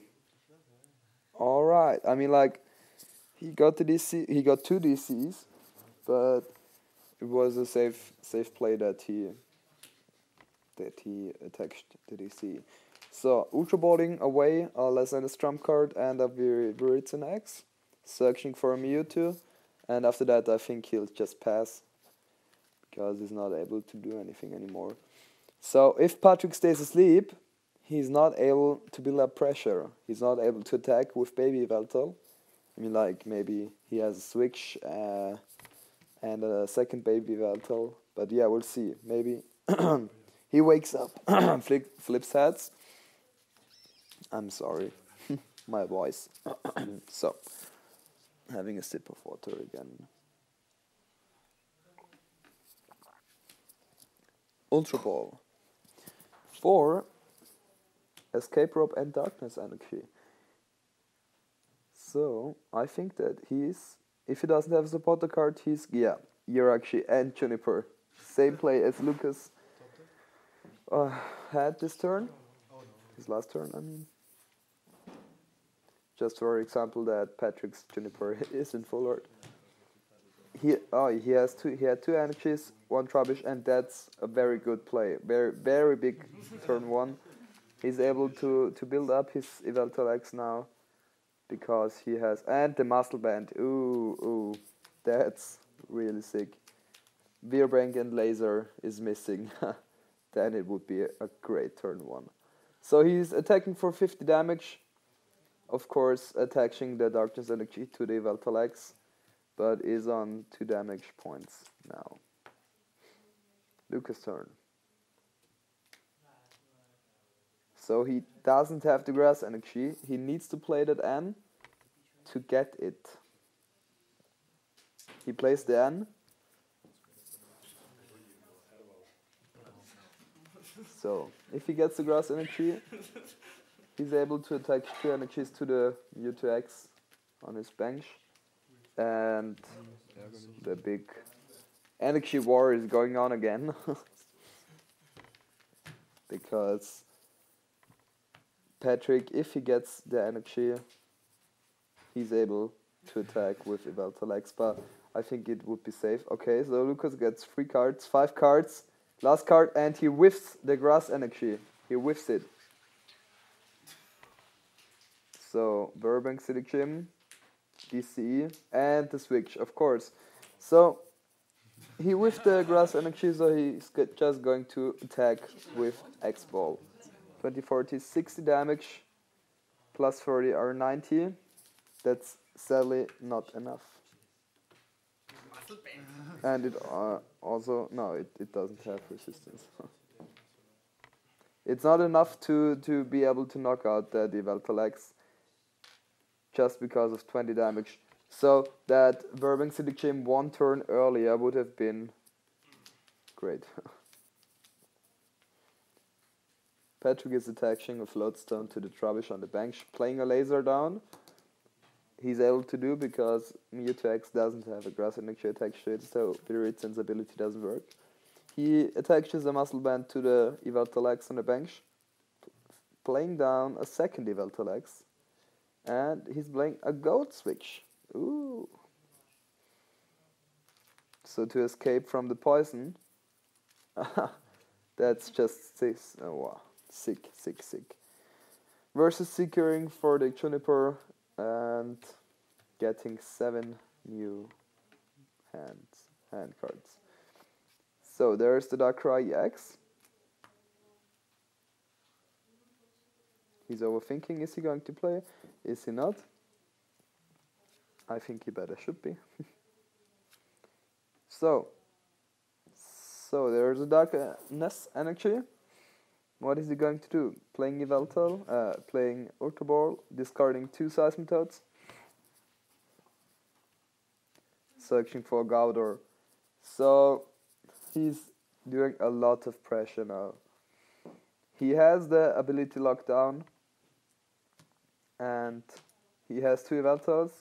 S1: Alright, I mean, like, he got the DC, he got 2 DCs, but it was a safe play that he attached the DC. So, Ultra Balling away, a less than a trump card and a Virizion X, searching for a Mewtwo, and after that I think he'll just pass, because he's not able to do anything anymore. So, if Patrik stays asleep, he's not able to build up pressure. He's not able to attack with Baby Yveltal. I mean, like, maybe he has a switch and a second Baby Yveltal. But yeah, we'll see. Maybe he wakes up, flips heads. I'm sorry, my voice. So, having a sip of water again. Ultra Ball. 4 Escape Rope and Darkness Energy. So, I think that if he doesn't have a supporter card, Yirachi and Juniper. Same play as Lukas had this turn. His last turn, I mean. Just for example that Patrik's Juniper is in full art. He had 2 energies, 1 Trubbish, and that's a very good play. Very big turn 1. He's able to build up his Yveltal X now, because he has, and the Muscle Band. Ooh, that's really sick. Veerbank and Laser is missing. Then it would be a great turn 1. So he's attacking for 50 damage. Of course, attaching the Darkness Energy to the Yveltal X, but is on 2 damage points now. Lukas' turn. So he doesn't have the grass energy. He needs to play that N to get it. He plays the N. So if he gets the grass energy, he's able to attach 2 energies to the Mewtwo X on his bench. And the big energy war is going on again. Because Patrik, if he gets the energy, he's able to attack with Yveltal X, but I think it would be safe. Okay, so Lukas gets 3 cards, 5 cards, last card, and he whiffs the grass energy. He whiffs it. So, Burbank City Gym, DCE, and the switch, of course. So, he whiffed the grass energy, so he's just going to attack with X-Ball. 20, 40, 60 damage, plus 30 are 90. That's sadly not enough. And it also, no, it doesn't have resistance. It's not enough to be able to knock out the Yveltal X just because of 20 damage. So that Burbank City Gym 1 turn earlier would have been great. Patrik is attaching a Floatstone to the Trubbish on the bench, playing a laser down. He's able to do because Mewtwo X doesn't have a Grass Energy attached to it, so Virizion's ability doesn't work. He attaches a Muscle Band to the Yveltal X on the bench, playing down a second Yveltal X, and he's playing a Goat Switch. Ooh. So to escape from the poison, that's just sick. Oh, wow. Sick. Versus securing for the Juniper and getting 7 new hand cards. So there's the Darkrai EX. He's overthinking. Is he going to play? Is he not? I think he better should be. So there's a Darkness Energy. What is he going to do? Playing Yveltal, playing Ultra Ball, discarding 2 Seismitoads, searching for Garbodor. So he's doing a lot of pressure now. He has the ability locked down, and he has 2 Yveltals.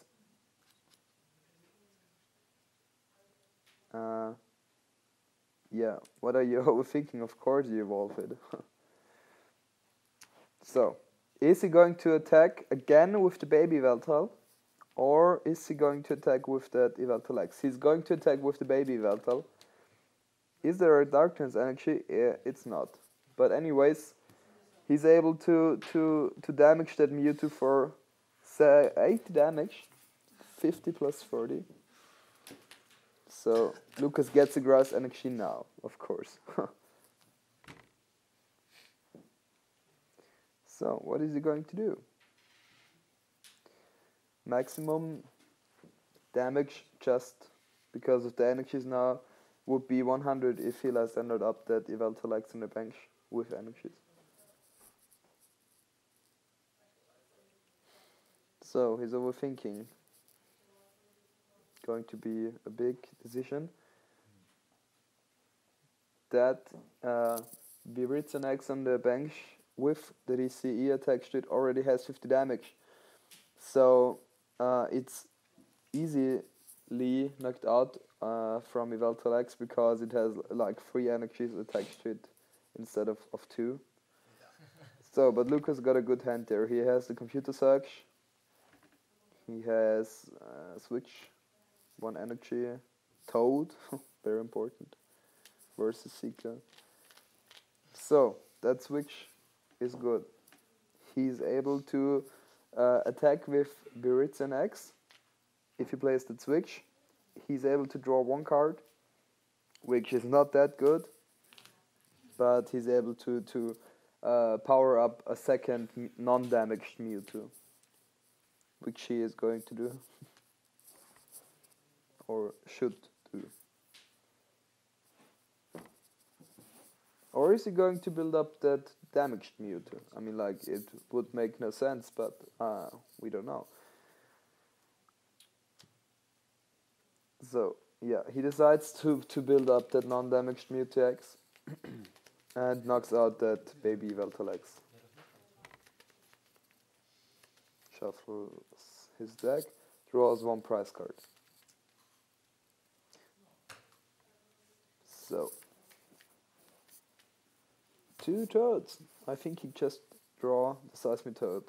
S1: Yeah, what are you overthinking? Of course you evolve it. So, is he going to attack again with the baby Yveltal? Or is he going to attack with that Yveltal X? He's going to attack with the baby Yveltal. Is there a Darkness Energy? Yeah, it's not. But anyways, he's able to damage that Mewtwo for 8 damage. 50 plus 40. So, Lukas gets a Grass Energy now, of course. So, what is he going to do? Maximum damage just because of the energies now would be 100 if he has ended up that Yveltal X on the bench with energies. So, he's overthinking. Going to be a big decision. That Virizion X on the bench with the DCE attached to it already has 50 damage. So it's easily knocked out from Yveltal X because it has like 3 energies attached to it instead of 2. So, but Lukas got a good hand there. He has the Computer Search. He has Switch, 1 energy, Toad, very important, versus Seeker. So, that Switch is good. He's able to attack with Virizion X. If he plays that Switch, he's able to draw 1 card, which is not that good, but he's able to power up a second non-damaged Mewtwo, which he is going to do, or should do. Or is he going to build up that damaged Mewtwo? I mean, like, it would make no sense, but we don't know. So, yeah, he decides to build up that non-damaged Mewtwo X and knocks out that baby Yveltal X. Shuffles his deck, draws 1 prize card. So, 2 Toads. I think he just draw the Seismitoad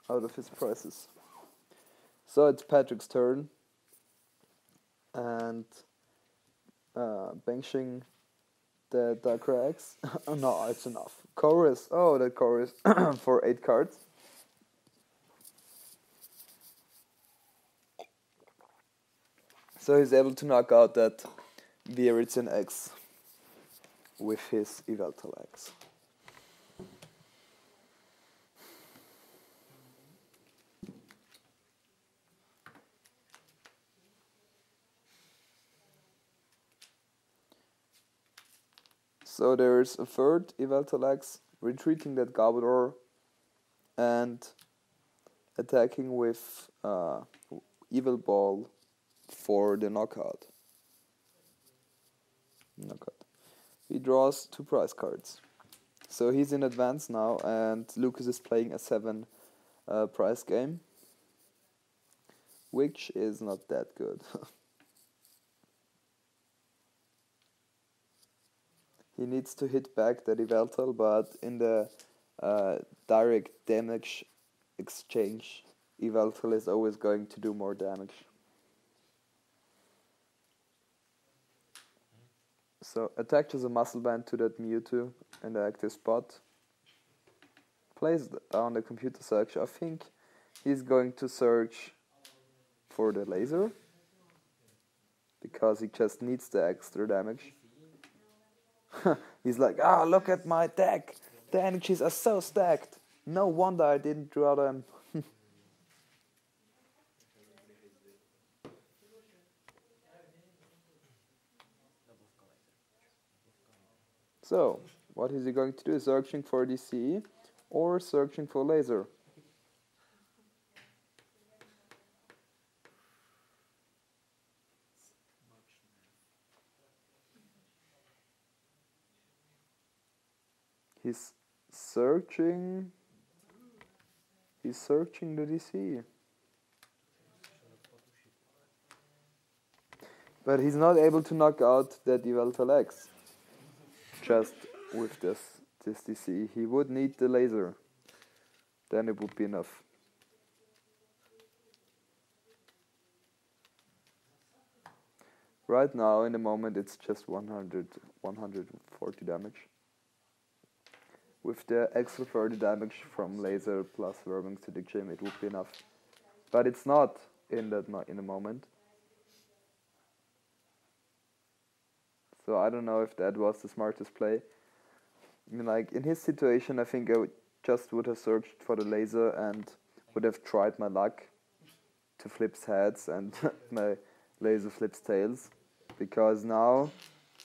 S1: out of his prizes. So it's Patrik's turn. And benching the Darkrai X. No, it's enough. Chorus. Oh, that chorus for 8 cards. So he's able to knock out that Virizion X with his Yveltal X. So there's a third Yveltal X retreating that Garbodor and attacking with Evil Ball for the knockout. He draws 2 prize cards. So he's in advance now, and Lukas is playing a 7 prize game, which is not that good. He needs to hit back that Yveltal, but in the direct damage exchange, Yveltal is always going to do more damage. So attaches a muscle band to that Mewtwo in the active spot. Plays down the computer search. I think he's going to search for the laser, because he just needs the extra damage. He's like, look at my deck. The energies are so stacked. No wonder I didn't draw them. So, what is he going to do? Searching for DC or searching for laser? He's searching the DC. But he's not able to knock out that Yveltal X. Just with this DC. He would need the laser. Then it would be enough. Right now, in the moment, it's just 140 damage. With the extra 30 damage from laser plus Verbings to the gym, it would be enough. But it's not in the moment. So I don't know if that was the smartest play. I mean, like, in his situation, I think I would have searched for the laser and would have tried my luck to flip heads and my laser flips tails. Because now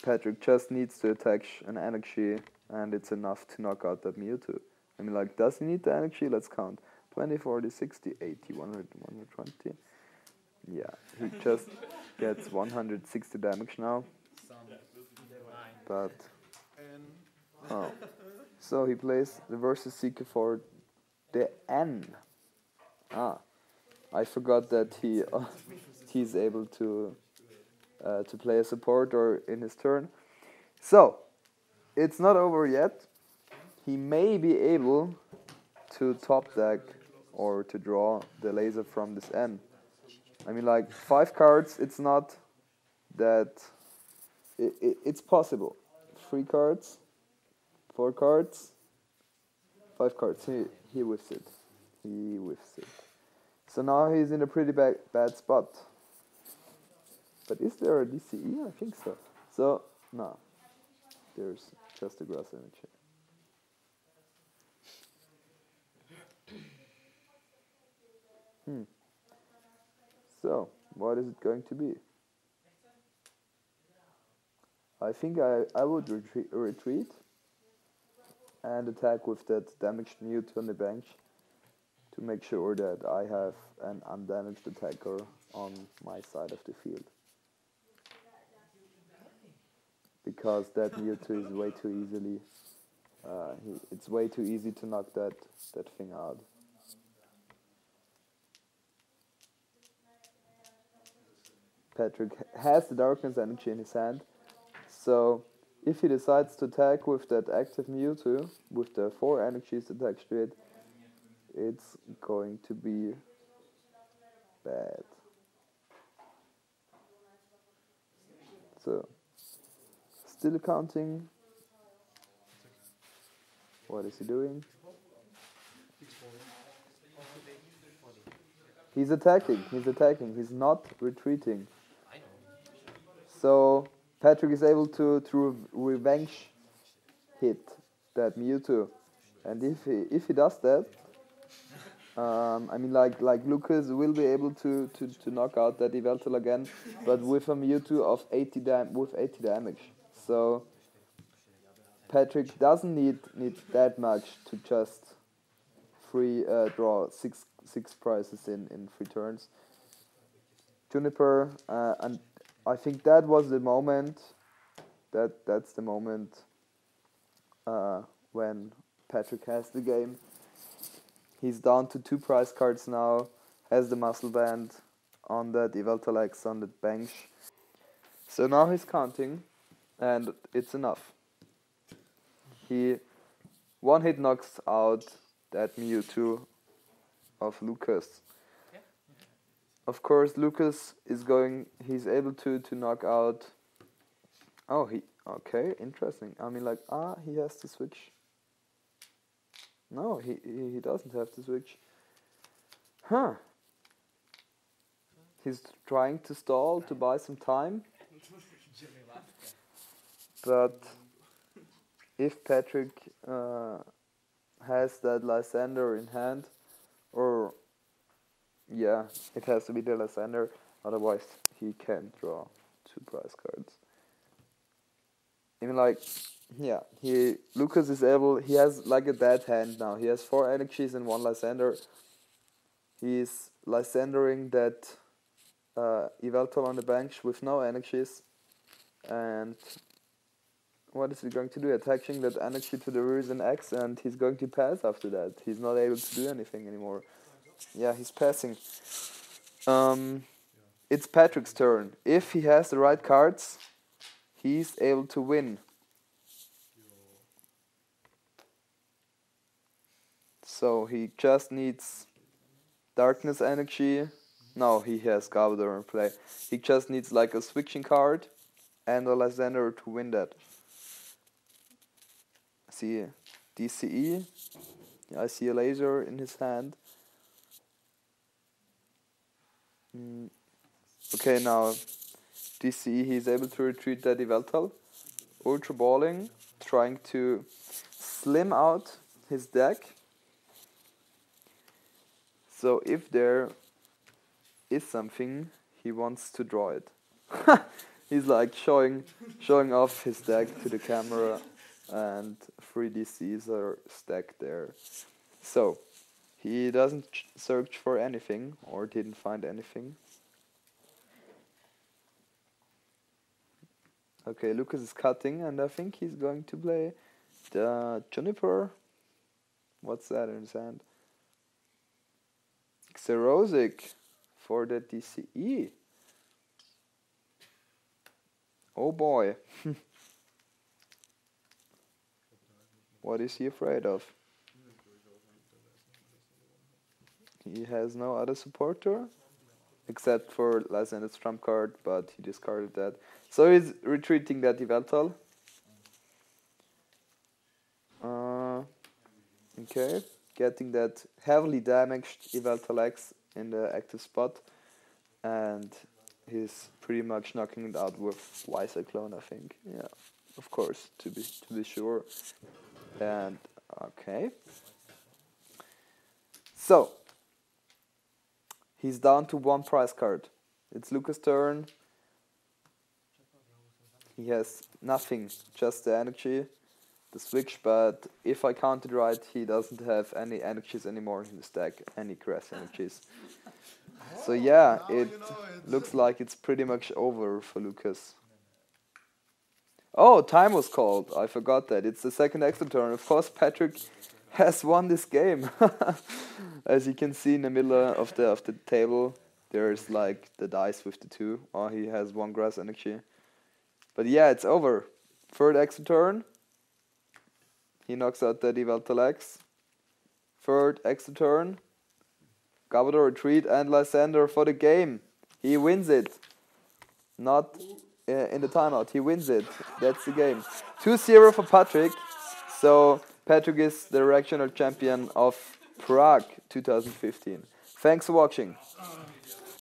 S1: Patrik just needs to attach an energy and it's enough to knock out that Mewtwo. I mean, like, does he need the energy? Let's count. 20, 40, 60, 80, 100, 120. Yeah, he just gets 160 damage now. But so he plays the Versus Seeker for the N. I forgot that he's able to play a supporter in his turn. So it's not over yet. He may be able to top deck or to draw the laser from this N. I mean, like, 5 cards. It's not that. It's possible. 3 cards, 4 cards, 5 cards. He whiffs it. So now he's in a pretty bad spot. But is there a DCE? I think so. So, no. There's just a grass energy. So, what is it going to be? I think I would retreat and attack with that damaged Mewtwo on the bench to make sure that I have an undamaged attacker on my side of the field. Because that Mewtwo is way too easily, it's way too easy to knock that thing out. Patrik has the Darkness energy in his hand. So, if he decides to attack with that active Mewtwo, with the 4 energies attached to it, it's going to be bad. So, still counting. What is he doing? He's attacking, he's not retreating. So, Patrik is able to revenge hit that Mewtwo, and if he does that, I mean, like Lukas will be able to knock out that Yveltal again, but with a Mewtwo of 80 damage. So Patrik doesn't need that much to just draw six prizes in 3 turns. Juniper, and I think that was the moment. That's the moment when Patrik has the game. He's down to 2 prize cards now, has the muscle band on that Yveltal X on the bench. So now he's counting, and it's enough. He one hit knocks out that Mewtwo of Lukas. Of course, Lukas he's able to knock out. Oh, okay, interesting. I mean, like, he has to switch. No, he doesn't have to switch. Huh. He's trying to stall to buy some time. But if Patrik has that Lysander in hand, or yeah, it has to be the Lysander, otherwise he can't draw 2 prize cards. Even like, yeah, Lukas is able, he has like a bad hand now. He has 4 energies and 1 Lysander. He's Lysandering that Yveltal on the bench with no energies. And what is he going to do? Attaching that energy to the Virizion X, and he's going to pass after that. He's not able to do anything anymore. Yeah, he's passing. It's Patrik's turn. If he has the right cards, he's able to win. So he just needs Darkness Energy. No, he has Garbodor in play. He just needs like a switching card and a Lysander to win that. See DCE. I see a laser in his hand. Okay, now DCE, he's able to retreat that Yveltal. Ultra Balling, trying to slim out his deck. So if there is something, he wants to draw it. He's like showing off his deck to the camera, and 3 DCs are stacked there. So he doesn't search for anything, or didn't find anything. Okay, Lukas is cutting, and I think he's going to play the Juniper. What's that in his hand? Xerosic for the DCE. Oh boy. What is he afraid of? He has no other supporter except for Lysander's trump card, but he discarded that. So he's retreating that Yveltal. Okay, getting that heavily damaged Yveltal X in the active spot, and he's pretty much knocking it out with Y-Cyclone, I think. Yeah, of course, to be sure. And okay, so he's down to 1 prize card. It's Lukas' turn. He has nothing, just the energy, the switch, but if I counted right, he doesn't have any energies anymore in his deck, any grass energies. So yeah, it looks like it's pretty much over for Lukas. Oh, time was called. I forgot that. It's the second extra turn. Of course, Patrik has won this game. As you can see in the middle of the table, there's like the dice with the 2. Oh, he has 1 grass energy. But yeah, it's over. Third extra turn. He knocks out the Yveltal X. Third extra turn. Garbodor retreat and Lysander for the game. He wins it. Not in the timeout. He wins it. That's the game. 2-0 for Patrik. So Patrik is the regional champion of Prague 2015. Thanks for watching.